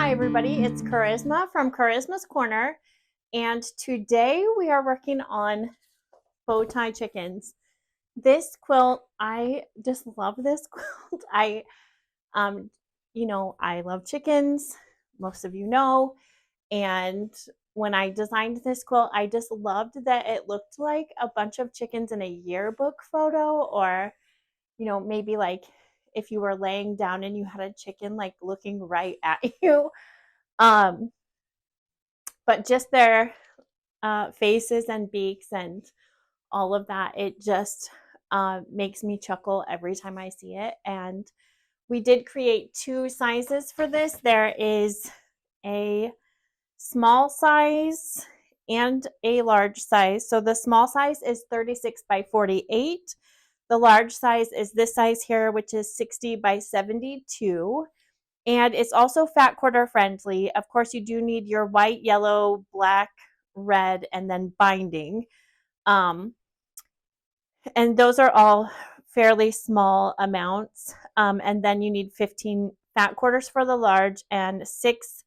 Hi everybody, it's Charisma from Charisma's Corner, and today we are working on BowTie Chickens. This quilt, I just love this quilt. Um, I love chickens, most of you know, and when I designed this quilt, I just loved that it looked like a bunch of chickens in a yearbook photo, or, maybe like if you were laying down and you had a chicken like looking right at you. Um, but just their faces and beaks and all of that, it just makes me chuckle every time I see it. And we did create two sizes for this. There is a small size and a large size. So the small size is 36 by 48. The large size is this size here, which is 60 by 72. And it's also fat quarter friendly. Of course, you do need your white, yellow, black, red, and then binding. And those are all fairly small amounts. And then you need 15 fat quarters for the large and 6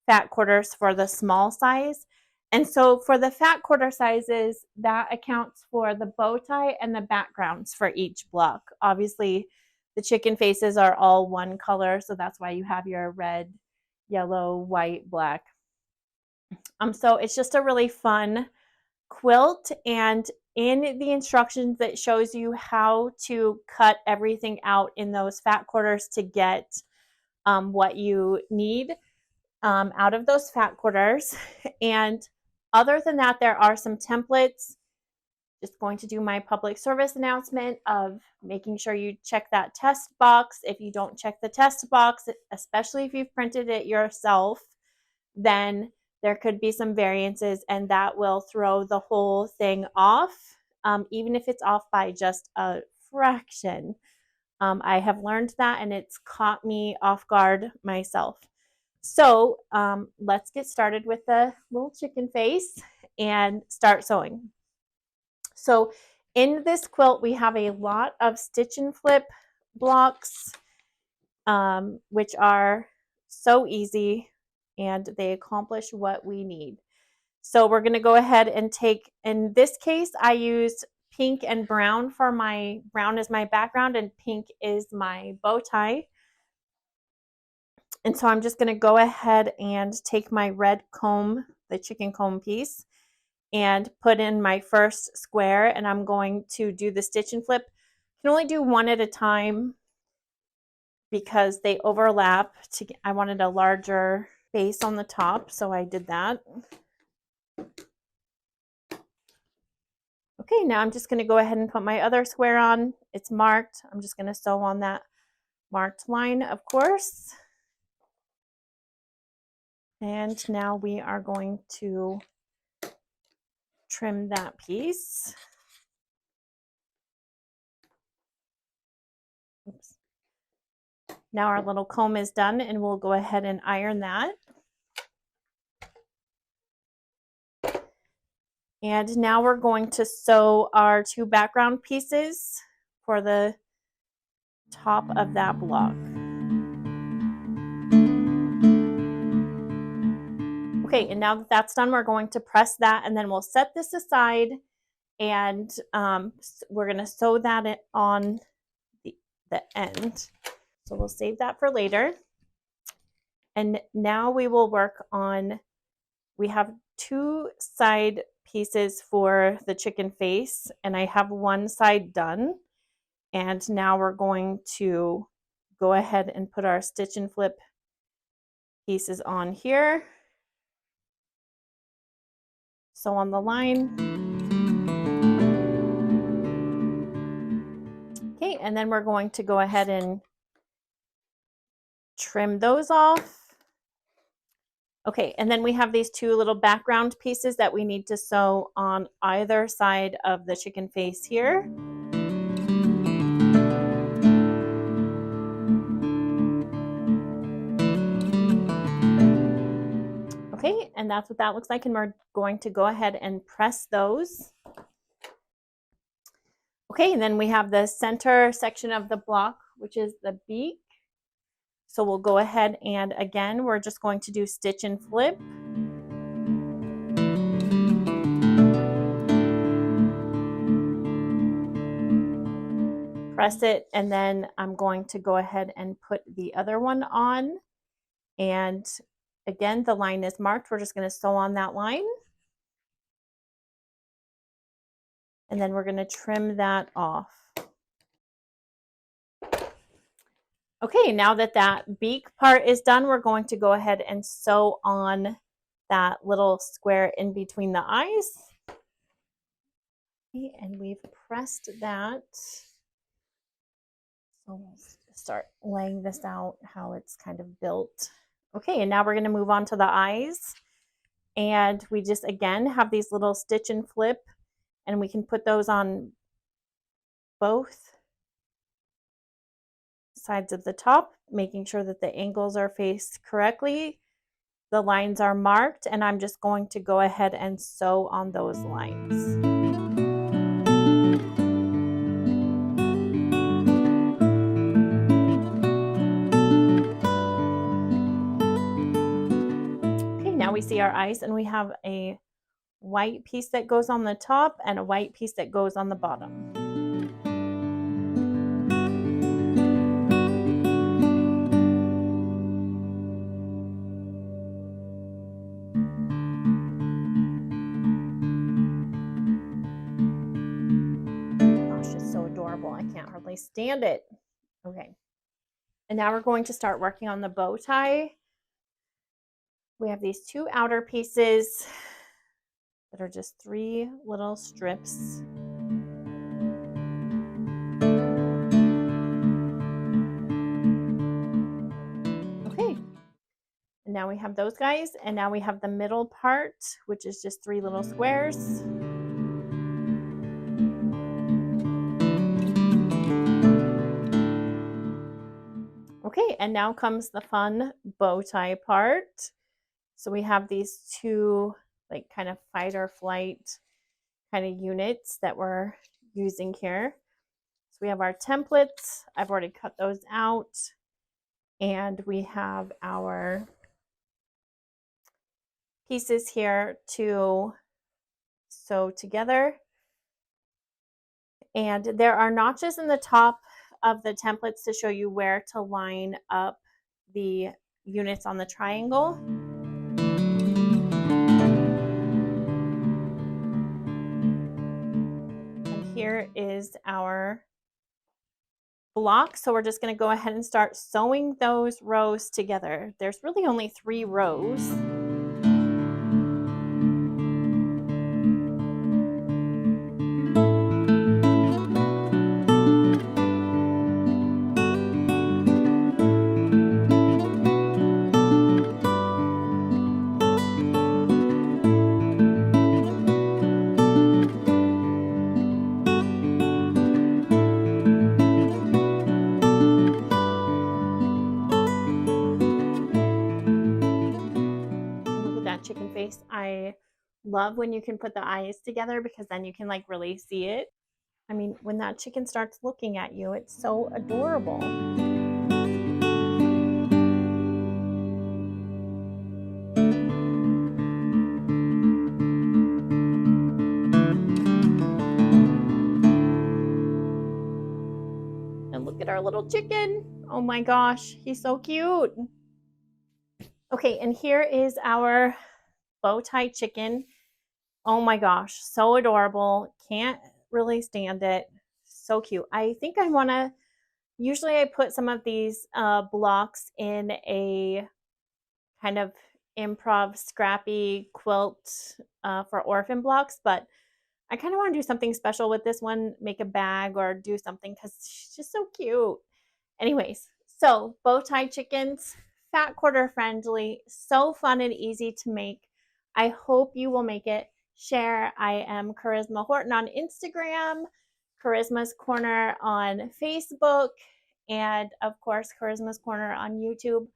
fat quarters for the small size. And so for the fat quarter sizes, that accounts for the bow tie and the backgrounds for each block. Obviously, the chicken faces are all one color, so that's why you have your red, yellow, white, black. So it's just a really fun quilt, and in the instructions that shows you how to cut everything out in those fat quarters to get what you need out of those fat quarters. And other than that, there are some templates. Just going to do my public service announcement of making sure you check that test box. If you don't check the test box, especially if you've printed it yourself, then there could be some variances and that will throw the whole thing off, even if it's off by just a fraction. I have learned that and it's caught me off guard myself. So let's get started with the little chicken face and start sewing. So in this quilt, we have a lot of stitch and flip blocks, which are so easy and they accomplish what we need. So we're going to go ahead and take, in this case, I used pink and brown for my, brown is my background and pink is my bow tie. And so I'm just going to go ahead and take my red comb, the chicken comb piece, and put in my first square, and I'm going to do the stitch and flip. You can only do one at a time because they overlap. I wanted a larger base on the top, so I did that. Okay, now I'm just going to go ahead and put my other square on. It's marked. I'm just going to sew on that marked line, of course. And now we are going to trim that piece. Oops. Now our little comb is done and we'll go ahead and iron that. And now we're going to sew our two background pieces for the top of that block. Okay, and now that that's done, we're going to press that and then we'll set this aside and we're going to sew that on the end. So we'll save that for later. And now we will work on, we have two side pieces for the chicken face and I have one side done. And now we're going to go ahead and put our stitch and flip pieces on here. Sew on the line. Okay, and then we're going to go ahead and trim those off. Okay, and then we have these two little background pieces that we need to sew on either side of the chicken face here. Okay, and that's what that looks like, and we're going to go ahead and press those. Okay, and then we have the center section of the block, which is the beak. So we'll go ahead and again, we're just going to do stitch and flip. Press it, and then I'm going to go ahead and put the other one on. And again, the line is marked. We're just going to sew on that line. And then we're going to trim that off. Okay, now that that beak part is done, we're going to go ahead and sew on that little square in between the eyes. Okay, and we've pressed that. So we'll start laying this out how it's kind of built. Okay, and now we're going to move on to the eyes. And we just, again, have these little stitch and flip, and we can put those on both sides of the top, making sure that the angles are faced correctly. The lines are marked, and I'm just going to go ahead and sew on those lines. Okay, now we see our eyes, and we have a white piece that goes on the top and a white piece that goes on the bottom. Gosh, it's so adorable. I can't hardly stand it. Okay. And now we're going to start working on the bow tie. We have these two outer pieces that are just 3 little strips. Okay, and now we have those guys, and now we have the middle part, which is just 3 little squares. Okay, and now comes the fun bow tie part. So we have these 2 like kind of fight or flight kind of units that we're using here. So we have our templates. I've already cut those out. And we have our pieces here to sew together. And there are notches in the top of the templates to show you where to line up the units on the triangle. And here is our block. So we're just going to go ahead and start sewing those rows together. There's really only 3 rows. Chicken face. I love when you can put the eyes together because then you can like really see it. I mean, when that chicken starts looking at you, it's so adorable. And look at our little chicken. Oh my gosh, he's so cute. Okay, and here is our BowTie chicken. Oh my gosh, so adorable. Can't really stand it. So cute. I think I want to, usually I put some of these blocks in a kind of improv scrappy quilt for orphan blocks, but I kind of want to do something special with this one, make a bag or do something because she's just so cute. Anyways, so BowTie chickens, fat quarter friendly, so fun and easy to make. I hope you will make it. Share. I am Charisma Horton on Instagram, Charisma's Corner on Facebook, and of course, Charisma's Corner on YouTube.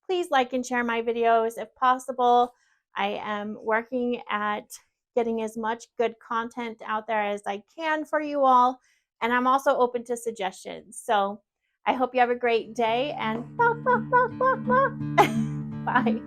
Please like and share my videos if possible. I am working at getting as much good content out there as I can for you all, and I'm also open to suggestions. So I hope you have a great day and bye.